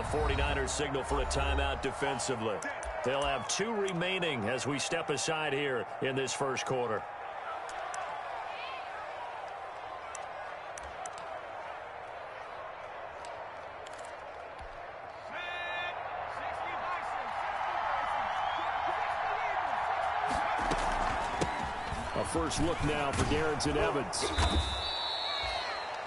49ers signal for a timeout defensively. They'll have 2 remaining as we step aside here in this first quarter. A first look now for Darrynton Evans.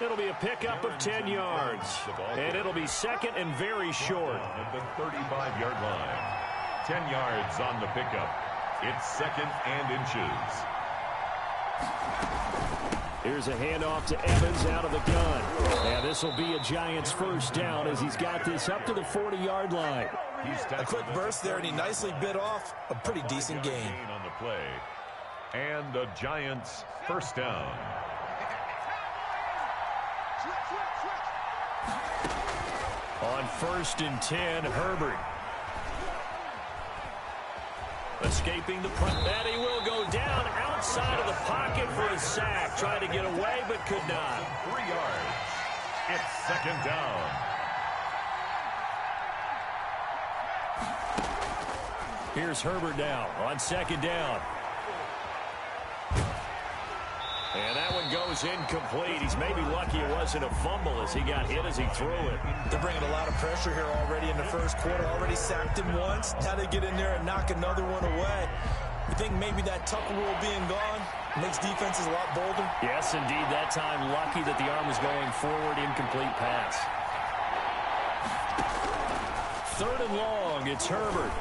It'll be a pickup of 10 yards. And it'll be second and very short. At the 35-yard line. 10 yards on the pickup. It's second and inches. Here's a handoff to Evans out of the gun. And this will be a Giants first down as he's got this up to the 40-yard line. A quick burst there, and he nicely bit off a pretty decent gain. On the play. And the Giants first down. On 1st and 10, Herbert. Escaping the punt. And he will go down outside of the pocket for a sack. Tried to get away, but could not. 3 yards. It's second down. Here's Herbert now on 2nd down. And that one goes incomplete. He's maybe lucky it wasn't a fumble as he got hit as he threw it. They're bringing a lot of pressure here already in the first quarter. Already sacked him once. Now they get in there and knock another one away. You think maybe that Tucker rule being gone makes defenses a lot bolder? Yes, indeed. That time lucky that the arm was going forward. Incomplete pass. 3rd and long. It's Herbert.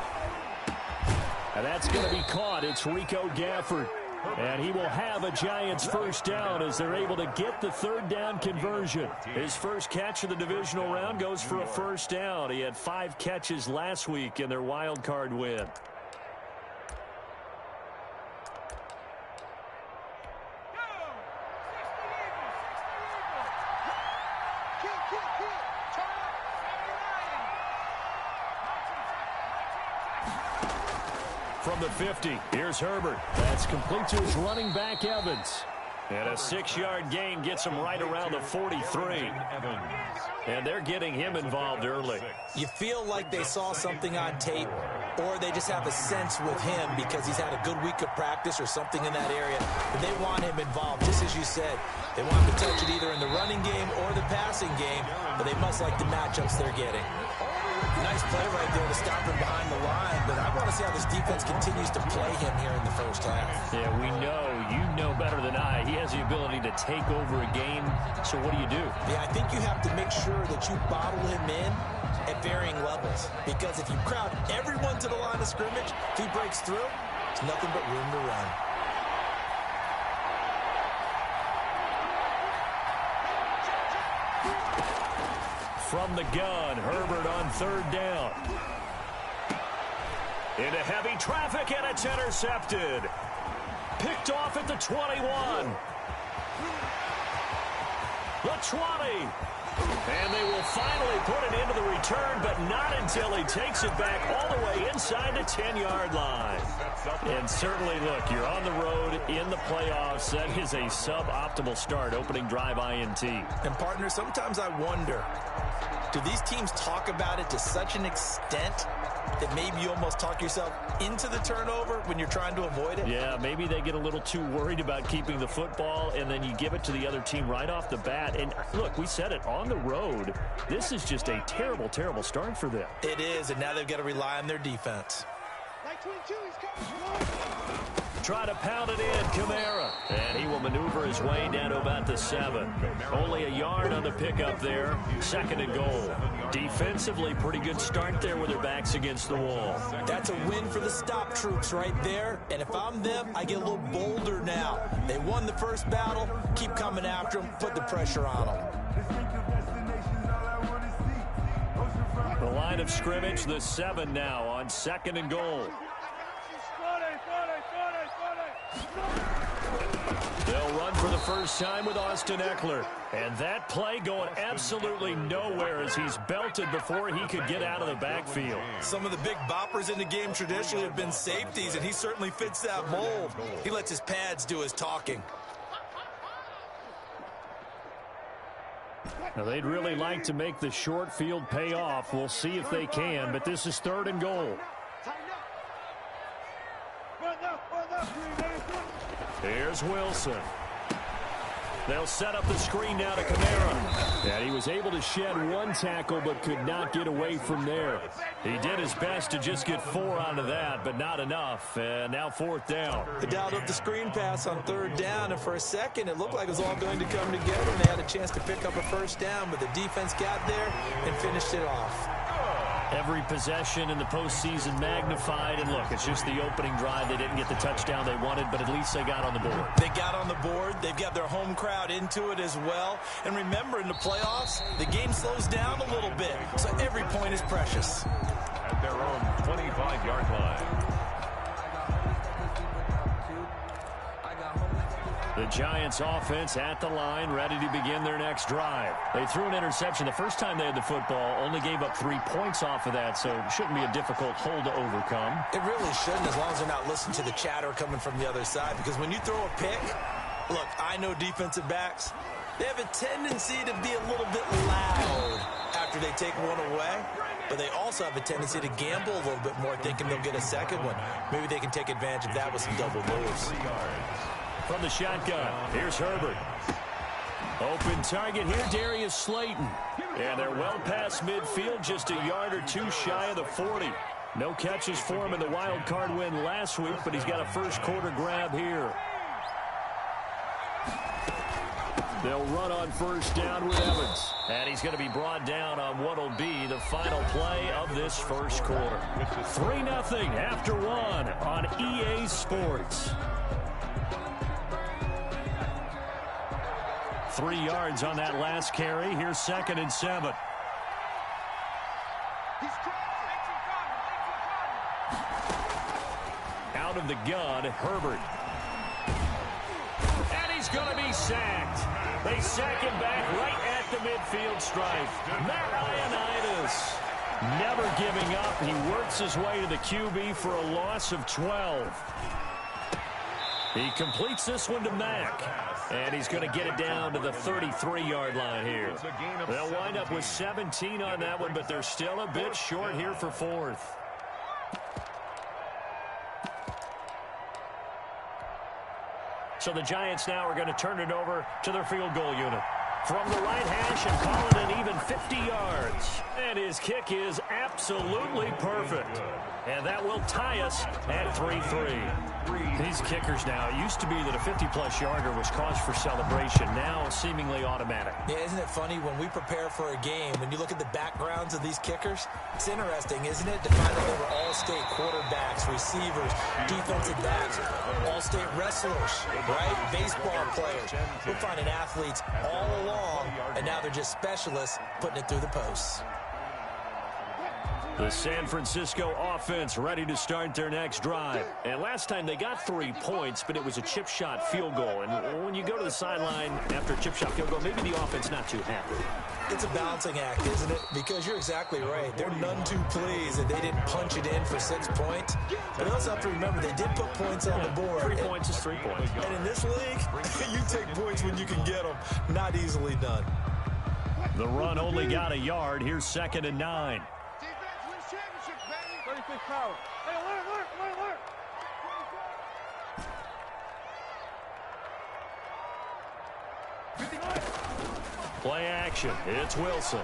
And that's going to be caught. It's Rico Gafford. And he will have a Giants first down as they're able to get the 3rd down conversion. His first catch of the divisional round goes for a first down. He had 5 catches last week in their wild card win. From the 50, here's Herbert. That's complete to his running back, Evans. And a 6-yard gain gets him right around the 43. And they're getting him involved early. You feel like they saw something on tape, or they just have a sense with him because he's had a good week of practice or something in that area. But they want him involved, just as you said. They want him to touch it either in the running game or the passing game, but they must like the matchups they're getting. Nice play right there to stop him behind the line, but I want to see how this defense continues to play him here in the first half. Yeah, we know. You know better than I. He has the ability to take over a game, so what do you do? Yeah, I think you have to make sure that you bottle him in at varying levels, because if you crowd everyone to the line of scrimmage, if he breaks through, it's nothing but room to run. From the gun, Herbert on 3rd down. Into heavy traffic, and it's intercepted. Picked off at the 21. The 20. And they will finally put it into the return, but not until he takes it back all the way inside the 10-yard line. And certainly, look, you're on the road in the playoffs. That is a suboptimal start, opening drive INT. And, partner, sometimes I wonder, do these teams talk about it to such an extent that maybe you almost talk yourself into the turnover when you're trying to avoid it? Yeah, maybe they get a little too worried about keeping the football, and then you give it to the other team right off the bat. And, look, we said it, on the road, this is just a terrible, terrible start for them. It is, and now they've got to rely on their defense. Try to pound it in, Kamara. And he will maneuver his way down to about the 7. Only a yard on the pickup there. 2nd and goal. Defensively, pretty good start there with their backs against the wall. That's a win for the stop troops right there. And if I'm them, I get a little bolder now. They won the first battle. Keep coming after them. Put the pressure on them. The line of scrimmage, the 7 now on 2nd and goal. They'll run for the first time with Austin Eckler. And that play going absolutely nowhere as he's belted before he could get out of the backfield. Some of the big boppers in the game traditionally have been safeties, and he certainly fits that mold. He lets his pads do his talking. Now, they'd really like to make the short field pay off. We'll see if they can, but this is 3rd and goal. Here's Wilson. They'll set up the screen now to Kamara. And he was able to shed 1 tackle but could not get away from there. He did his best to just get 4 out of that, but not enough. And now 4th down. They dialed up the screen pass on 3rd down, and for a second it looked like it was all going to come together, and they had a chance to pick up a 1st down, but the defense got there and finished it off. Every possession in the postseason magnified, and look, it's just the opening drive. They didn't get the touchdown they wanted, but at least they got on the board. They got on the board. They've got their home crowd into it as well. And remember, in the playoffs, the game slows down a little bit, so every point is precious. At their own 25-yard line. The Giants offense at the line, ready to begin their next drive. They threw an interception the first time they had the football, only gave up 3 points off of that, so it shouldn't be a difficult hole to overcome. It really shouldn't, as long as they're not listening to the chatter coming from the other side, because when you throw a pick, look, I know defensive backs, they have a tendency to be a little bit loud after they take one away, but they also have a tendency to gamble a little bit more, thinking they'll get a second one. Maybe they can take advantage of that with some double moves. From the shotgun, here's Herbert. Open target here, Darius Slayton. And they're well past midfield, just a yard or 2 shy of the 40. No catches for him in the wild card win last week, but he's got a first quarter grab here. They'll run on 1st down with Evans. And he's going to be brought down on what will be the final play of this first quarter. 3-0 after 1 on EA Sports. 3 yards on that last carry. Here's 2nd and 7. Out of the gun, Herbert. And he's going to be sacked. They sack him back right at the midfield stripe. Matt Ioannidis never giving up. He works his way to the QB for a loss of 12. He completes this one to Mack. And he's going to get it down to the 33-yard line here. They'll wind up with 17 on that one, but they're still a bit short here for 4th. So the Giants now are going to turn it over to their field goal unit. From the right hash and call it an even 50 yards. And his kick is absolutely perfect. And that will tie us at 3-3. These kickers now, it used to be that a 50-plus yarder was cause for celebration. Now seemingly automatic. Yeah, isn't it funny when we prepare for a game, when you look at the backgrounds of these kickers, it's interesting, isn't it, to find out they were all-state quarterbacks, receivers, defensive backs, all-state wrestlers, right? Baseball players. We're finding athletes all along, and now they're just specialists putting it through the posts. The San Francisco offense ready to start their next drive. And last time they got 3 points, but it was a chip shot field goal. And when you go to the sideline after a chip shot field goal, maybe the offense not too happy. It's a balancing act, isn't it? Because you're exactly right. They're none too pleased that they didn't punch it in for 6 points. But you also have to remember they did put points on the board. 3 points is 3 points. And in this league, you take points when you can get them. Not easily done. The run only got a yard. Here's 2nd and 9. Power. Hey, alert. Play action. It's Wilson.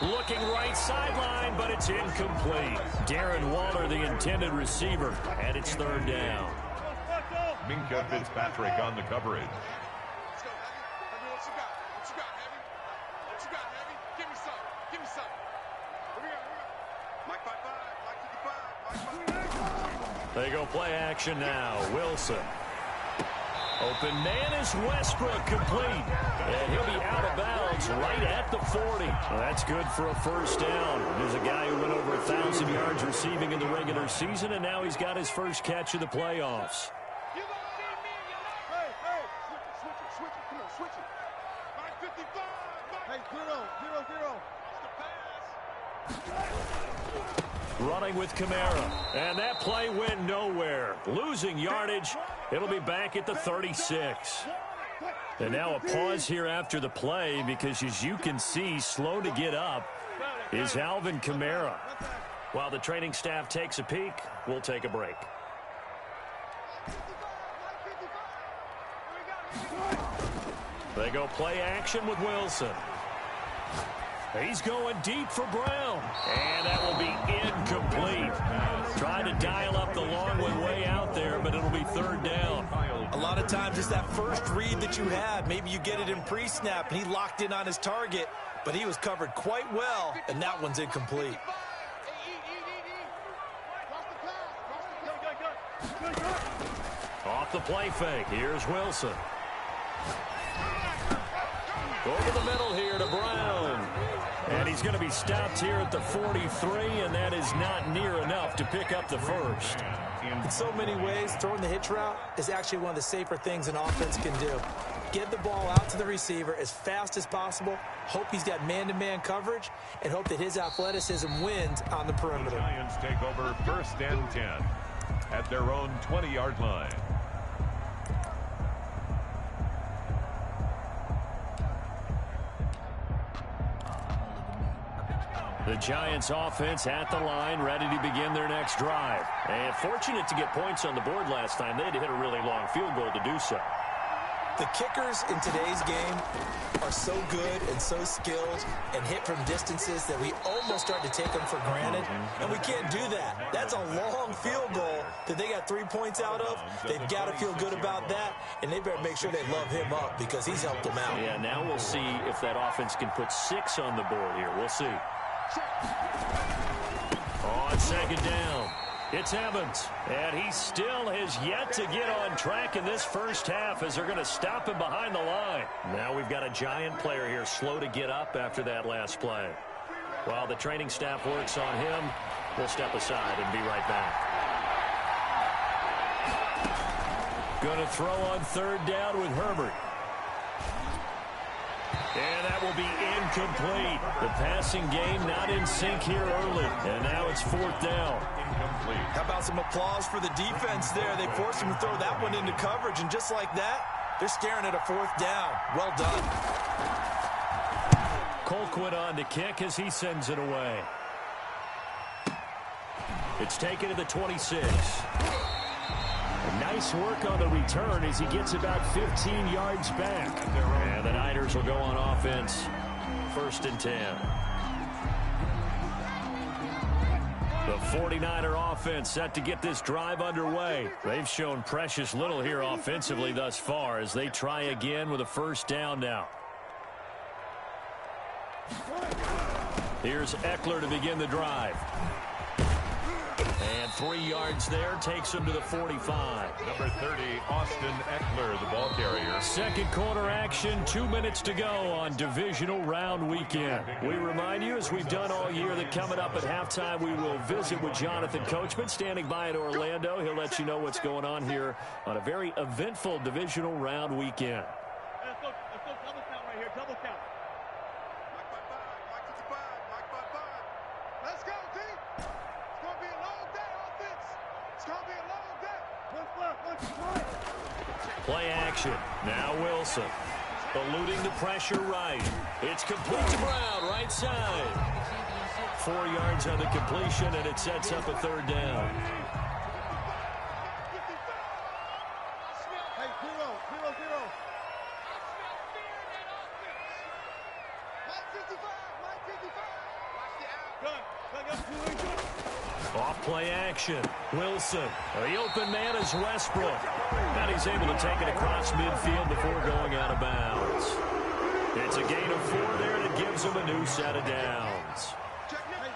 Looking right sideline, but it's incomplete. Darren Waller, the intended receiver, and it's 3rd down. Minkah Fitzpatrick on the coverage. They go play action now. Wilson. Open man is Westbrook, complete. And he'll be out of bounds right at the 40. Well, that's good for a 1st down. There's a guy who went over 1,000 yards receiving in the regular season, and now he's got his first catch of the playoffs. Running with Kamara, and that play went nowhere. Losing yardage. It'll be back at the 36. And now a pause here after the play because, as you can see, slow to get up is Alvin Kamara. While the training staff takes a peek, we'll take a break. They go play action with Wilson. He's going deep for Brown. And that will be incomplete. Trying to dial up the long one way out there, but it'll be third down. A lot of times it's that first read that you had. Maybe you get it in pre-snap, and he locked in on his target, but he was covered quite well, and that one's incomplete. Off the play fake. Here's Wilson. Over the middle here to Brown. And he's going to be stopped here at the 43, and that is not near enough to pick up the first. In so many ways, throwing the hitch route is actually one of the safer things an offense can do. Get the ball out to the receiver as fast as possible, hope he's got man-to-man coverage, and hope that his athleticism wins on the perimeter. The Giants take over 1st and 10 at their own 20-yard line. The Giants offense at the line, ready to begin their next drive. And fortunate to get points on the board last time. They had to hit a really long field goal to do so. The kickers in today's game are so good and so skilled and hit from distances that we almost start to take them for granted. And we can't do that. That's a long field goal that they got 3 points out of. They've got to feel good about that, and they better make sure they love him up because he's helped them out. Yeah, now we'll see if that offense can put 6 on the board here. We'll see. On second down, it's Evans, and he still has yet to get on track in this first half as they're going to stop him behind the line. Now we've got a Giant player here slow to get up after that last play. While the training staff works on him, we'll step aside and be right back. Going to throw on third down with Herbert. And that will be incomplete. The passing game not in sync here early. And now it's 4th down. Incomplete. How about some applause for the defense there? They forced him to throw that one into coverage, and just like that, they're staring at a 4th down. Well done. Colquitt on to kick as he sends it away. It's taken to the 26. Nice work on the return as he gets about 15 yards back. And the Niners will go on offense. 1st and 10. The 49er offense set to get this drive underway. They've shown precious little here offensively thus far as they try again with a 1st down now. Here's Eckler to begin the drive. And 3 yards there takes him to the 45. Number 30, Austin Eckler, the ball carrier. Second quarter action, 2 minutes to go on divisional round weekend. We remind you, as we've done all year, that coming up at halftime, we will visit with Jonathan Coachman, standing by in Orlando. He'll let you know what's going on here on a very eventful divisional round weekend. Let's go double count right here, double count. Let's go, team. It's going to be a long day, offense. It's going to be a long day. Play action. Now Wilson. Eluding the pressure right. It's complete to Brown, right side. 4 yards on the completion, and it sets up a 3rd down. Hey, 0-0-0. Off play action. Wilson. The open man is Westbrook. And he's able to take it across midfield before going out of bounds. It's a gain of 4 there that gives him a new set of downs. Hey,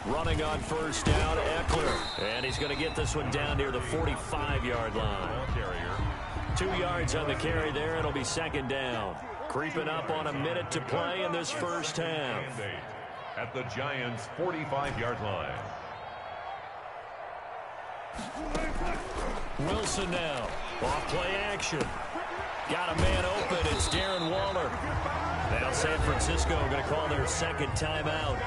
0-0-0. Running on 1st down, Eckler. And he's going to get this one down near the 45-yard line. 2 yards on the carry there. It'll be 2nd down. Creeping up on a minute to play in this first half. At the Giants' 45-yard line. Wilson now. Off play action. Got a man open. It's Darren Waller. Now San Francisco going to call their second timeout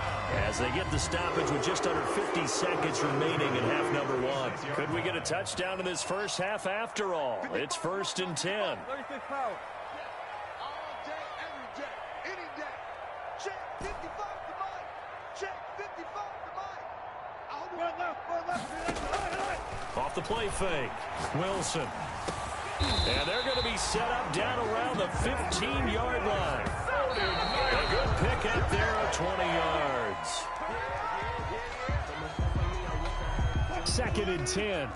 as they get the stoppage with just under 50 seconds remaining in half number one. Could we get a touchdown in this first half after all? It's 1st and 10. All day, every day, any day. Check 55 to Mike. Check 55 to Mike. Run left. Off the play fake, Wilson. And they're going to be set up down around the 15-yard line. A good pickup there of 20 yards. 2nd and 10.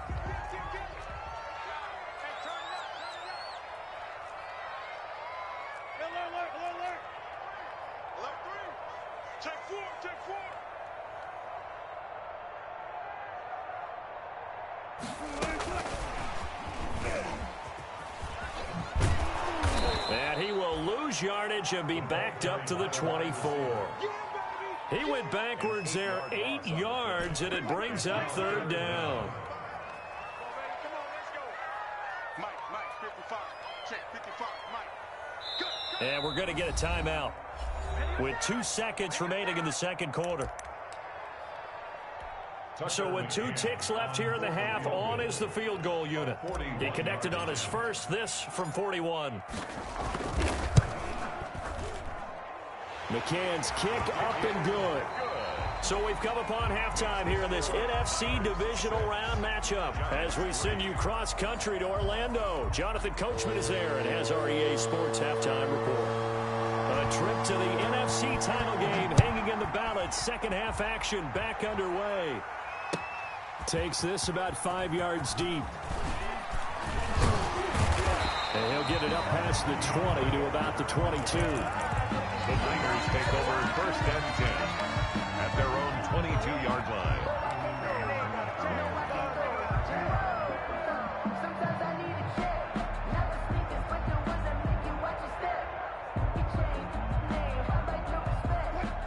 And he will lose yardage and be backed up to the 24. He went backwards there 8 yards, and it brings up 3rd down. And we're going to get a timeout with 2 seconds remaining in the second quarter. So with 2 ticks left here in the half, on is the field goal unit. He connected on his first, this from 41. McCann's kick up and good. So we've come upon halftime here in this NFC divisional round matchup as we send you cross-country to Orlando. Jonathan Coachman is there and has our EA Sports halftime report. A trip to the NFC title game hanging in the balance. Second half action back underway. Takes this about 5 yards deep. And he'll get it up past the 20 to about the 22. The Niners take over 1st and 10 at their own 22-yard line.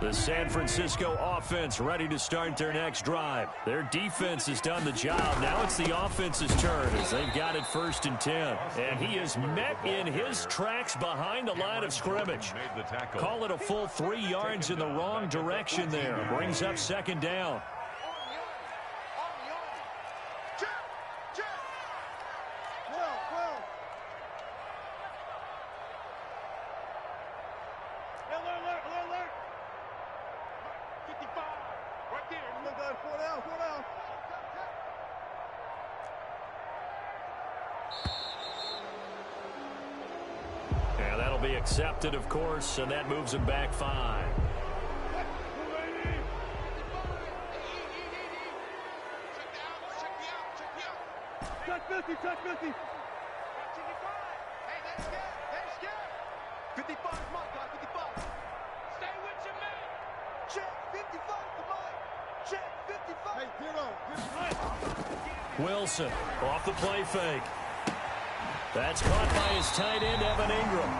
The San Francisco offense ready to start their next drive. Their defense has done the job. Now it's the offense's turn as they've got it 1st and 10. And he is met in his tracks behind the line of scrimmage. Call it a full 3 yards in the wrong direction there. Brings up 2nd down. And that'll be accepted, of course, and that moves him back 5. Touch 50. Hey, that's good. 55 is Mike, guys, 55. Stay with your man. Check 55 to Mike. Check 55. Hey, 0. Wilson off the play fake. That's caught by his tight end, Evan Ingram.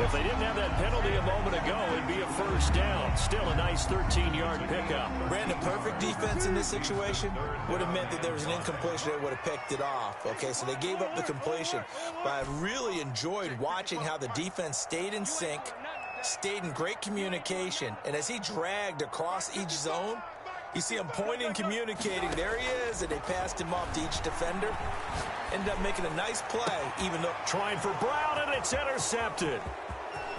If they didn't have that penalty a moment ago, it'd be a 1st down. Still a nice 13-yard pickup. Brandon, perfect defense in this situation would have meant that there was an incompletion that would have picked it off. Okay, so they gave up the completion. But I really enjoyed watching how the defense stayed in sync, stayed in great communication, and as he dragged across each zone, you see him pointing, communicating. There he is, and they passed him off to each defender. Ended up making a nice play, even though... Trying for Brown, and it's intercepted.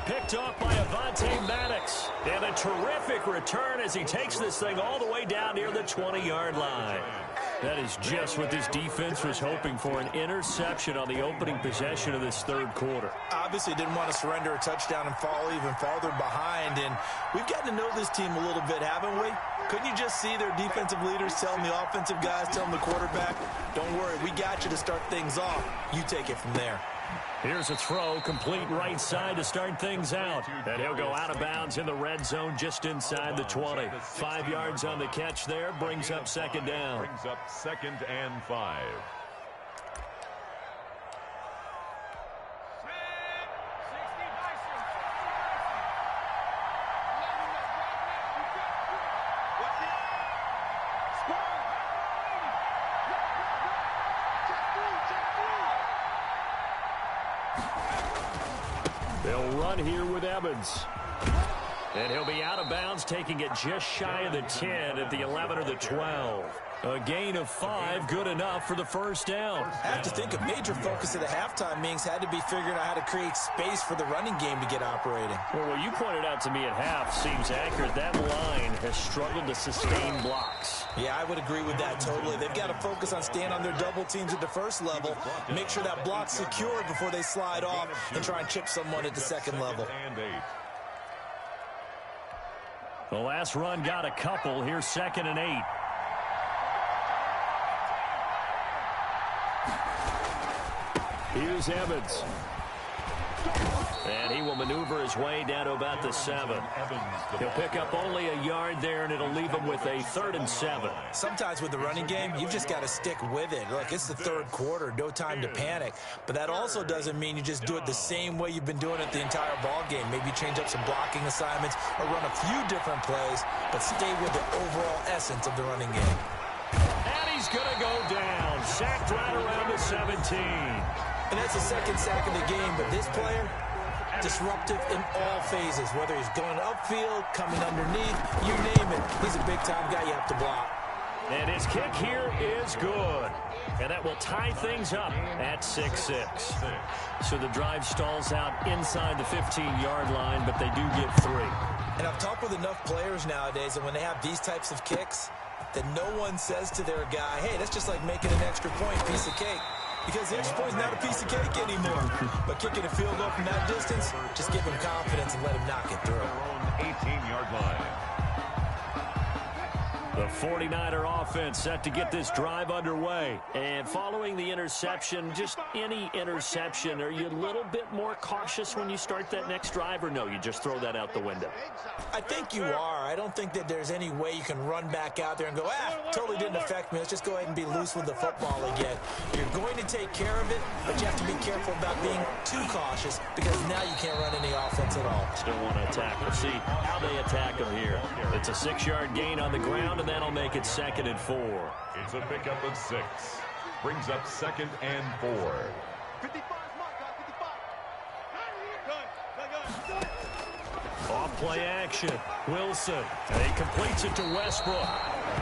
Picked off by Avonte Maddox. And a terrific return as he takes this thing all the way down near the 20-yard line. That is just what this defense was hoping for, an interception on the opening possession of this 3rd quarter. Obviously didn't want to surrender a touchdown and fall even farther behind, and we've gotten to know this team a little bit, haven't we? Couldn't you just see their defensive leaders telling the offensive guys, telling the quarterback, don't worry, we got you to start things off. You take it from there. Here's a throw, complete right side to start things out. And he'll go out of bounds in the red zone just inside the 20. 5 yards on the catch there, brings up 2nd down. Brings up 2nd and 5. They'll run here with Evans. And he'll be out of bounds, taking it just shy of the 10 at the 11 or the 12. A gain of 5, good enough for the first down. I have to think a major focus of the halftime meetings had to be figuring out how to create space for the running game to get operating. Well, what you pointed out to me at half seems accurate. That line has struggled to sustain blocks. Yeah, I would agree with that totally. They've got to focus on staying on their double teams at the first level, make sure that block's secured before they slide off and try and chip someone at the second level. The last run got a couple. Here's 2nd and 8. Here's Evans. And he will maneuver his way down to about the 7. He'll pick up only a yard there, and it'll leave him with a 3rd and 7. Sometimes with the running game, you've just got to stick with it. Look, it's the third quarter, no time to panic. But that also doesn't mean you just do it the same way you've been doing it the entire ball game. Maybe change up some blocking assignments or run a few different plays, but stay with the overall essence of the running game. And he's going to go down. Sacked right around the 17. And that's the second sack of the game, but this player, disruptive in all phases, whether he's going upfield, coming underneath, you name it. He's a big-time guy you have to block. And his kick here is good. And that will tie things up at 6-6. So the drive stalls out inside the 15-yard line, but they do get 3. And I've talked with enough players nowadays, and when they have these types of kicks, that no one says to their guy, hey, that's just like making an extra point, piece of cake. Because the extra point is not a piece of cake anymore. But kicking a field goal from that distance, just give him confidence and let him knock it through. 18-yard line. The 49er offense set to get this drive underway. And following the interception, just any interception, are you a little bit more cautious when you start that next drive, or no, you just throw that out the window? I think you are. I don't think that there's any way you can run back out there and go, totally didn't affect me. Let's just go ahead and be loose with the football again. You're going to take care of it, but you have to be careful about being too cautious because now you can't run any offense at all. Still want to attack. We'll see how they attack him here. It's a 6-yard gain on the ground, and that'll make it 2nd and 4. It's a pickup of 6. Brings up 2nd and 4. 55 mark, 55. Off play action. Wilson. And he completes it to Westbrook.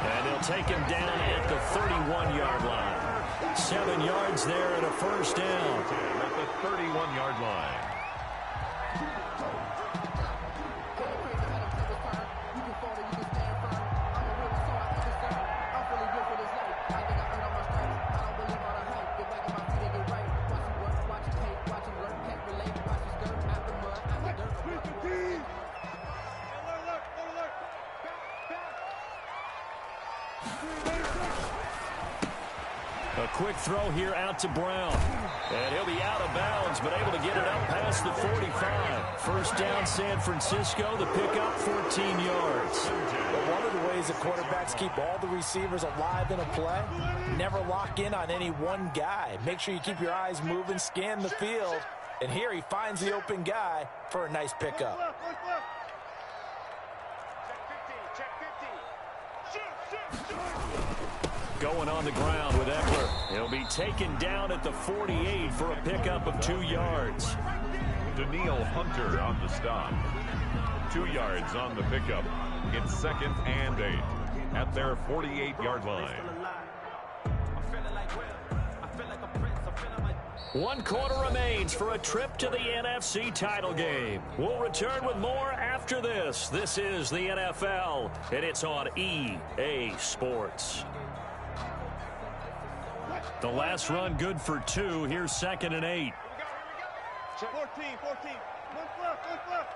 And they'll take him down at the 31-yard line. 7 yards there and a first down. At the 31-yard line. A quick throw here out to Brown. And he'll be out of bounds, but able to get it up past the 45. First down, San Francisco. The pickup, 14 yards. But one of the ways the quarterbacks keep all the receivers alive in a play, never lock in on any one guy. Make sure you keep your eyes moving, scan the field. And here he finds the open guy for a nice pickup. Going on the ground with Eckler. He'll be taken down at the 48 for a pickup of 2 yards. Danielle Hunter on the stop. 2 yards on the pickup. It's 2nd and 8 at their 48-yard line. 1 quarter remains for a trip to the NFC title game. We'll return with more after this. This is the NFL, and it's on EA Sports. The last run good for 2. Here's 2nd and 8. 14. One left.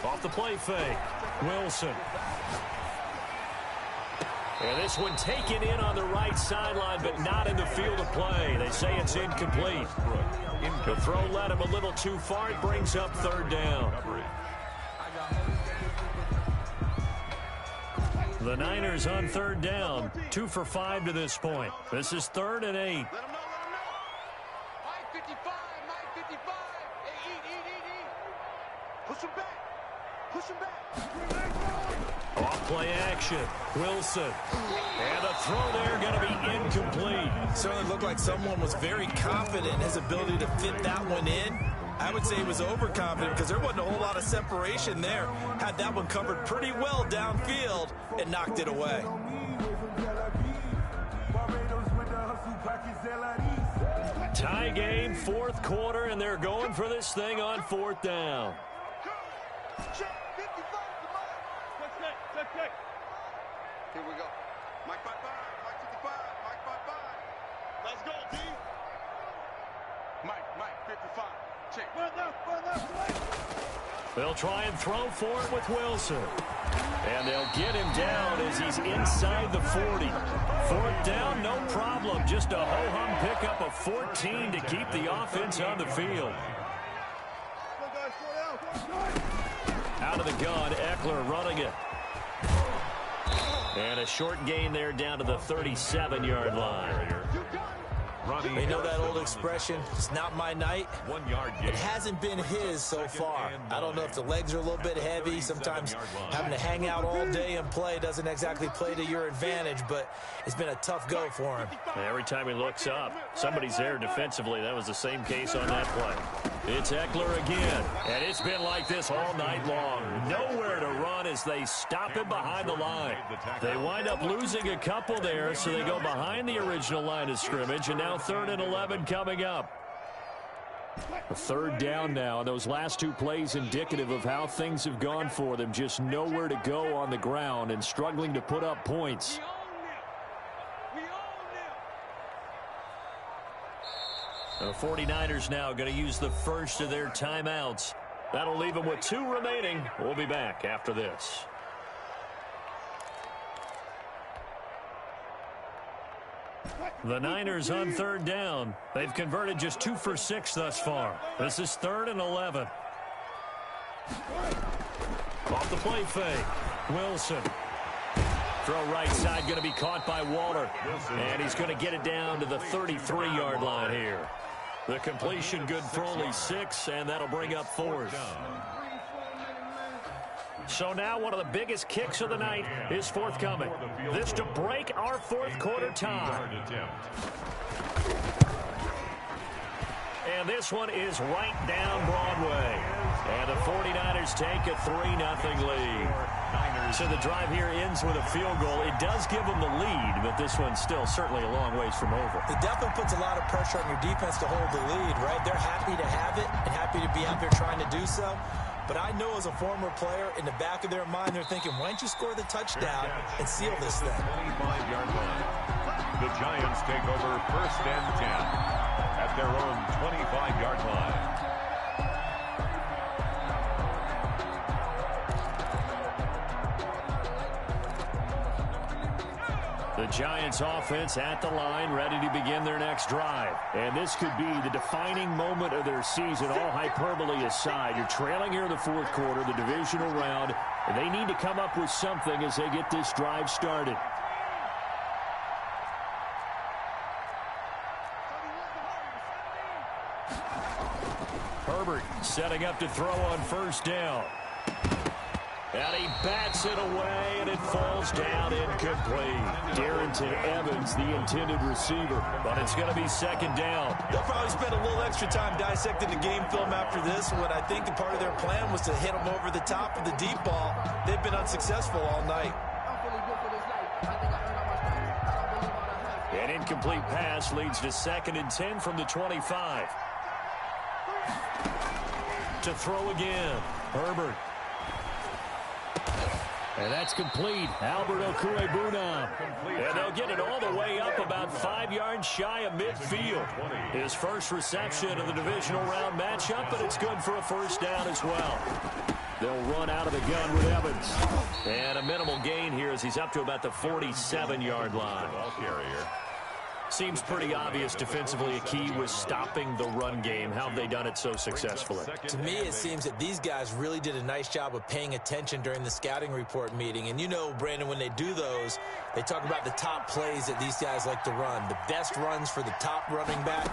Off the play fake. Wilson. And this one taken in on the right sideline, but not in the field of play. They say it's incomplete. The throw led him a little too far. It brings up 3rd down. The Niners on 3rd down. 2 for 5 to this point. This is 3rd and 8. Let him know. Mike 55. Hey, eat. Push him back. Off play action. Wilson. And the throw there going to be incomplete. Certainly looked like someone was very confident in his ability to fit that one in. I would say he was overconfident because there wasn't a whole lot of separation there. Had that one covered pretty well downfield and knocked it away. Tie game, fourth quarter, and they're going for this thing on fourth down. Here we go. Mike 5-5, Mike 55, Mike 5-5. Let's go, D. Mike 55. Check. Run now. They'll try and throw for it with Wilson. And they'll get him down as he's inside the 40. Fourth down, no problem. Just a ho-hum pickup of 14 to keep the offense on the field. Out of the gun, Eckler running it. And a short gain there down to the 37-yard line. They know that old expression, it's not my night. 1 yard gain. It hasn't been his so far. I don't know if the legs are a little bit heavy. Sometimes having to hang out all day and play doesn't exactly play to your advantage, but it's been a tough go for him. Every time he looks up, somebody's there defensively. That was the same case on that play. It's Eckler again, and it's been like this all night long. Nowhere to run as they stop him behind the line. They wind up losing a couple there, so they go behind the original line of scrimmage, and now 3rd and 11 coming up. A third down now, and those last two plays indicative of how things have gone for them. Just nowhere to go on the ground and struggling to put up points. The 49ers now going to use the first of their timeouts. That'll leave them with 2 remaining. We'll be back after this. The Niners on 3rd down. They've converted just 2 for 6 thus far. This is 3rd and 11. Off the play fake. Wilson. Throw right side going to be caught by Waller. And he's going to get it down to the 33-yard line here. The completion good for only 6, and that'll bring up 4th. So now one of the biggest kicks of the night is forthcoming. This to break our fourth quarter tie. And this one is right down Broadway. And the 49ers take a 3-0 lead. So the drive here ends with a field goal. It does give them the lead, but this one's still certainly a long ways from over. It definitely puts a lot of pressure on your defense to hold the lead, right? They're happy to have it and happy to be out there trying to do so. But I know as a former player, in the back of their mind, they're thinking, why don't you score the touchdown and seal this thing? 25-yard line. The Giants take over 1st and 10 at their own 25-yard line. The Giants offense at the line, ready to begin their next drive. And this could be the defining moment of their season, all hyperbole aside. You're trailing here in the fourth quarter, the divisional round, and they need to come up with something as they get this drive started. Herbert setting up to throw on 1st down. And he bats it away, and it falls down incomplete. Darrington Evans, the intended receiver, but it's going to be 2nd down. They'll probably spend a little extra time dissecting the game film after this, when I think a part of their plan was to hit them over the top of the deep ball. They've been unsuccessful all night. An incomplete pass leads to 2nd and 10 from the 25. To throw again, Herbert. And that's complete. Albert Okwuegbunam. And they'll get it all the way up about 5 yards shy of midfield. His first reception of the divisional round matchup, but it's good for a 1st down as well. They'll run out of the gun with Evans. And a minimal gain here as he's up to about the 47-yard line. Ball carrier. Seems pretty obvious defensively a key was stopping the run game. How have they done it so successfully? To me, it seems that these guys really did a nice job of paying attention during the scouting report meeting. And you know, Brandon, when they do those, they talk about the top plays that these guys like to run. The best runs for the top running back,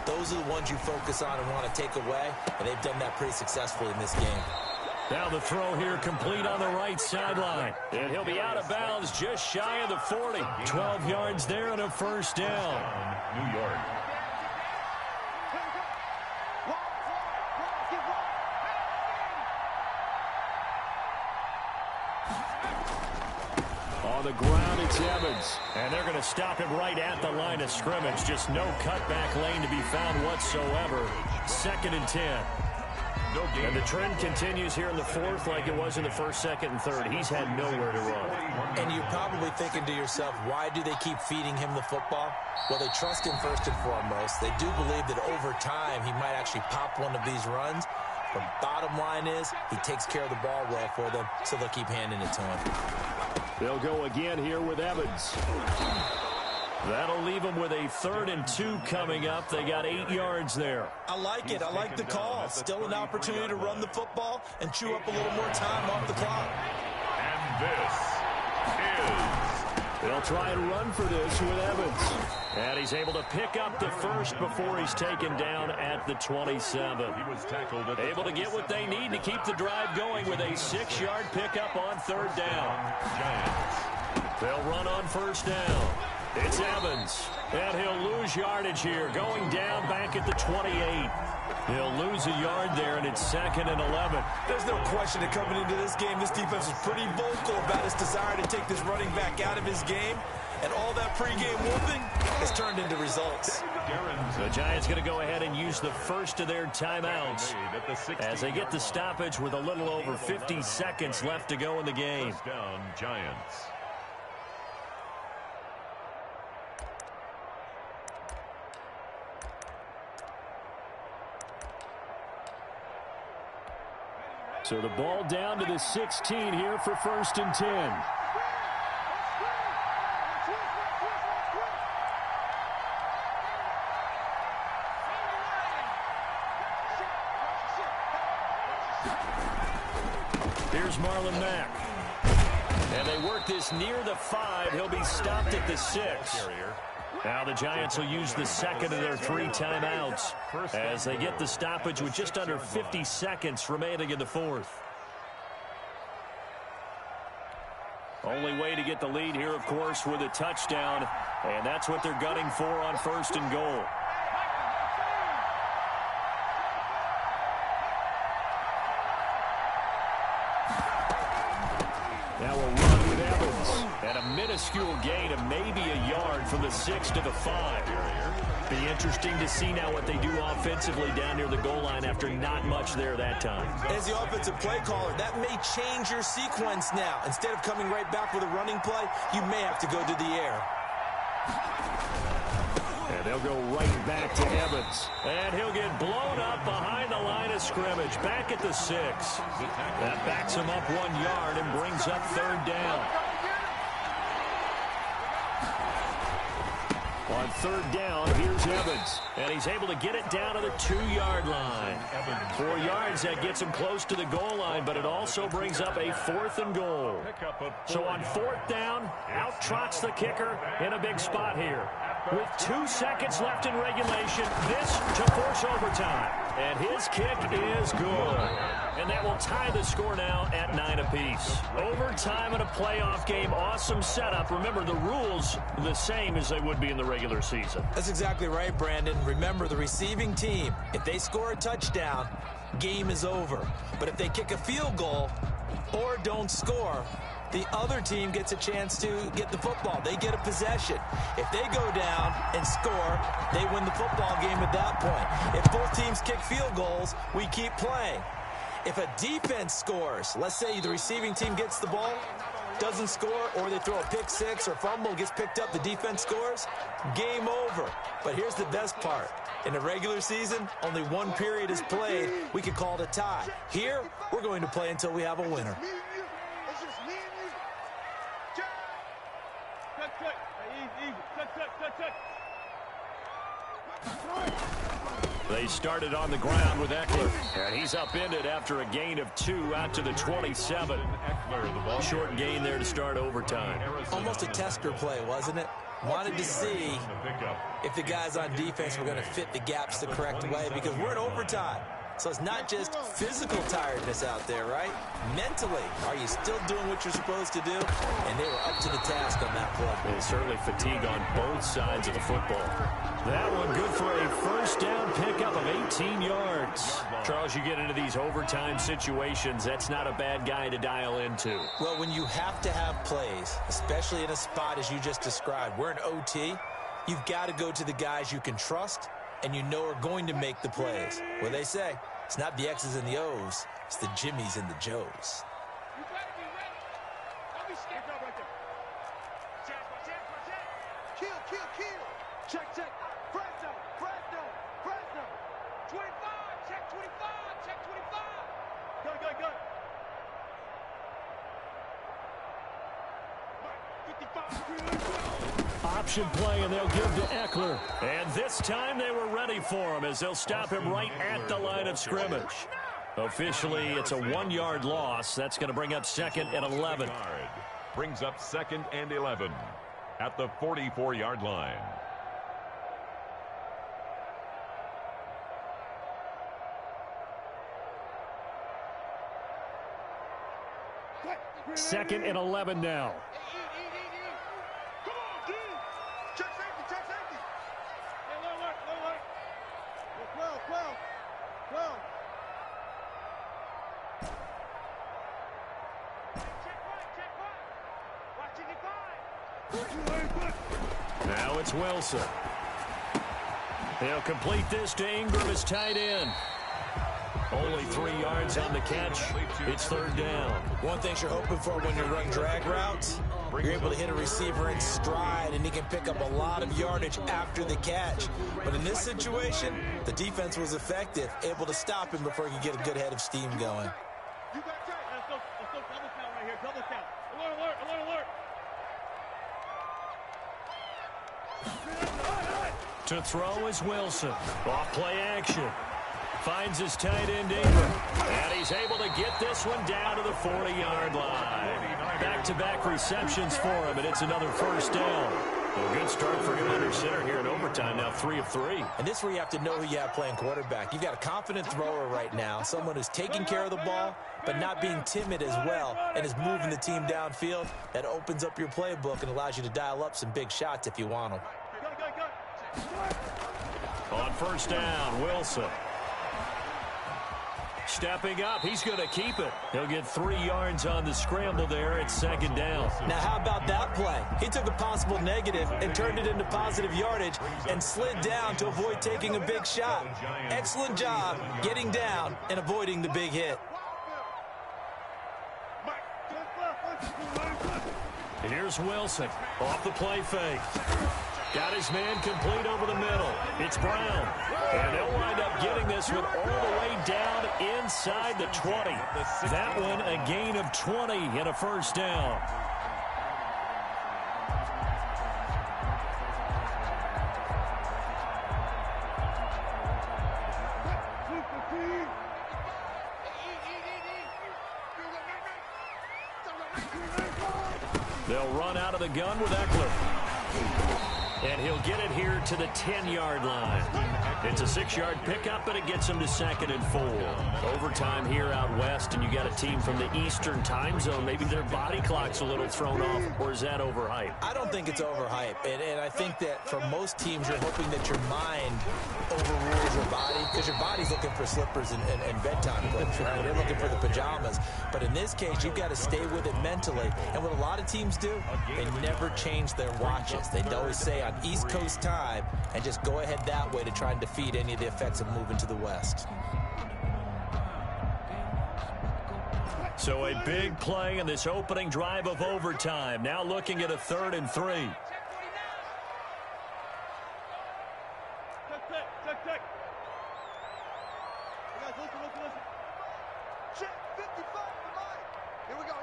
those are the ones you focus on and want to take away. And they've done that pretty successfully in this game. Now the throw here complete on the right sideline. And he'll be out of bounds just shy of the 40. 12 yards there and a first down. New York. On the ground, it's Evans. And they're going to stop him right at the line of scrimmage. Just no cutback lane to be found whatsoever. 2nd and 10. And the trend continues here in the fourth like it was in the first, second, and third. He's had nowhere to run. And you're probably thinking to yourself, why do they keep feeding him the football? Well, they trust him first and foremost. They do believe that over time he might actually pop one of these runs. But bottom line is he takes care of the ball well for them, so they'll keep handing it to him. They'll go again here with Evans. That'll leave them with a 3rd and 2 coming up. They got 8 yards there. I like it. I like the call. Still an opportunity to run the football and chew up a little more time off the clock. And this is... They'll try and run for this with Evans. And he's able to pick up the first before he's taken down at the 27. He was tackled at the Able to get what they need to keep the drive going with a 6-yard pickup on 3rd down. Giants. They'll run on first down. It's Evans, and he'll lose yardage here, going down back at the 28. He'll lose a yard there, and it's 2nd and 11. There's no question that coming into this game, this defense was pretty vocal about his desire to take this running back out of his game, and all that pregame whooping has turned into results. The Giants going to go ahead and use the first of their timeouts as they get the stoppage with a little over 50 seconds left to go in the game. First down, Giants. So the ball down to the 16 here for 1st and 10. Here's Marlon Mack. And they work this near the 5. He'll be stopped at the 6. Now the Giants will use the 2nd of their 3 timeouts as they get the stoppage with just under 50 seconds remaining in the 4th. Only way to get the lead here, of course, with a touchdown, and that's what they're gunning for on 1st and goal. Now we'll run with Evans. And a minuscule gain of maybe a yard from the 6 to the 5. Be interesting to see now what they do offensively down near the goal line after not much there that time. As the offensive play caller, that may change your sequence now. Instead of coming right back with a running play, you may have to go to the air. And they'll go right back to Evans. And he'll get blown up behind the line of scrimmage, back at the 6. That backs him up 1 yard and brings up 3rd down. On 3rd down, here's Evans. And he's able to get it down to the 2-yard line. 4 yards, that gets him close to the goal line, but it also brings up a 4th and goal. So on 4th down, out trots the kicker in a big spot here. With 2 seconds left in regulation, this to force overtime. And his kick is good. And that will tie the score now at 9 apiece. Overtime in a playoff game, awesome setup. Remember, the rules the same as they would be in the regular season. That's exactly right, Brandon. Remember, the receiving team, if they score a touchdown, game is over. But if they kick a field goal or don't score, the other team gets a chance to get the football. They get a possession. If they go down and score, they win the football game at that point. If both teams kick field goals, we keep playing. If a defense scores, let's say the receiving team gets the ball, doesn't score, or they throw a pick 6 or fumble, gets picked up, the defense scores, game over. But here's the best part. In the regular season, only 1 period is played. We could call it a tie. Here, we're going to play until we have a winner. They started on the ground with Eckler, and he's upended after a gain of 2 out to the 27. Short gain there to start overtime. Almost a tester play, wasn't it? Wanted to see if the guys on defense were going to fit the gaps the correct way, because we're in overtime. So it's not just physical tiredness out there, right? Mentally, are you still doing what you're supposed to do? And they were up to the task on that play. And certainly fatigue on both sides of the football. That one good for a first down pickup of 18 yards. Charles, you get into these overtime situations, that's not a bad guy to dial into. Well, when you have to have plays, especially in a spot as you just described, we're in OT, you've got to go to the guys you can trust and you know are going to make the plays. Well, they say, it's not the X's and the O's, it's the Jimmies and the Joes. You better be ready. Don't be scared. Right there. Check. Kill. Check. Fresno. 25. Check 25. Go. 55. Option play, and they'll give to Eckler. And this time they were ready for him as they'll stop him right at the line of scrimmage. Officially, it's a 1-yard loss. That's going to bring up 2nd and 11. Brings up 2nd and 11 at the 44-yard line. Second and 11 now. Come on, dude. Check safety. Hey, let work. 12. Check right. Watch it, Now it's Wilson. They'll complete this to Ingram as tight end. Only 3 yards on the catch. It's 3rd down. One thing you're hoping for when you run drag routes, you're able to hit a receiver in stride, and he can pick up a lot of yardage after the catch. But in this situation, the defense was effective, able to stop him before he could get a good head of steam going. You got tight. Let's go double count right here. Double count. Alert. To throw is Wilson. Off play action. Finds his tight end Ingram. And he's able to get this one down to the 40-yard line. Back-to-back receptions for him, and it's another first down. A good start for him under center here in overtime, now 3 of 3. And this is where you have to know who you have playing quarterback. You've got a confident thrower right now, someone who's taking care of the ball, but not being timid as well, and is moving the team downfield. That opens up your playbook and allows you to dial up some big shots if you want them. On first down, Wilson. Stepping up, he's going to keep it. He'll get 3 yards on the scramble there at 2nd down. Now, how about that play? He took a possible negative and turned it into positive yardage and slid down to avoid taking a big shot. Excellent job getting down and avoiding the big hit. Here's Wilson off the play fake. Got his man complete over the middle. It's Brown. And they'll wind up getting this one all the way down inside the 20. That one a gain of 20 and a first down. They'll run out of the gun with Eckler. And he'll get it here to the 10-yard line. It's a 6-yard pickup, but it gets him to 2nd and 4. Overtime here out west, and you got a team from the Eastern time zone. Maybe their body clock's a little thrown off, or is that overhyped? I don't think it's overhyped, and I think that for most teams, you're hoping that your mind overrules your body, because your body's looking for slippers and bedtime clothes, right? They're looking for the pajamas. But in this case, you've got to stay with it mentally. And what a lot of teams do, they never change their watches. They always say on East Coast time, and just go ahead that way to try and defeat any of the effects of moving to the West. So a big play in this opening drive of overtime. Now looking at a 3rd and 3. Check. You guys, listen. Check 55 to mine. Here we go.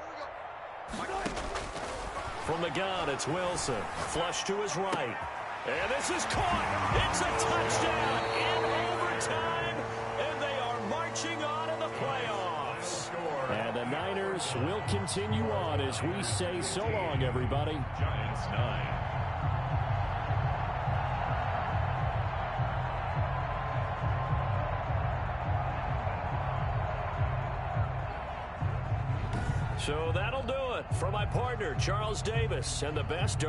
From the gun, it's Wilson. Flush to his right. And this is caught. It's a touchdown in overtime. And they are marching on in the playoffs. And the Niners will continue on as we say so long, everybody. Giants 9. So that'll do it for my partner, Charles Davis, and the best